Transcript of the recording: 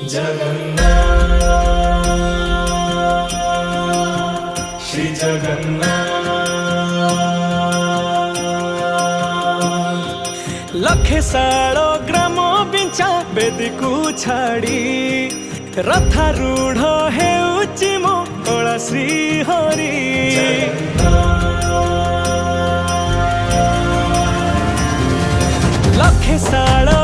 जगन्नाथ श्री जगन्नाथ। लखे सालो ग्राम बिंचा बेदी को छाड़ी रथारूढ़ हेउची मो कला श्री हरि। लखे सालो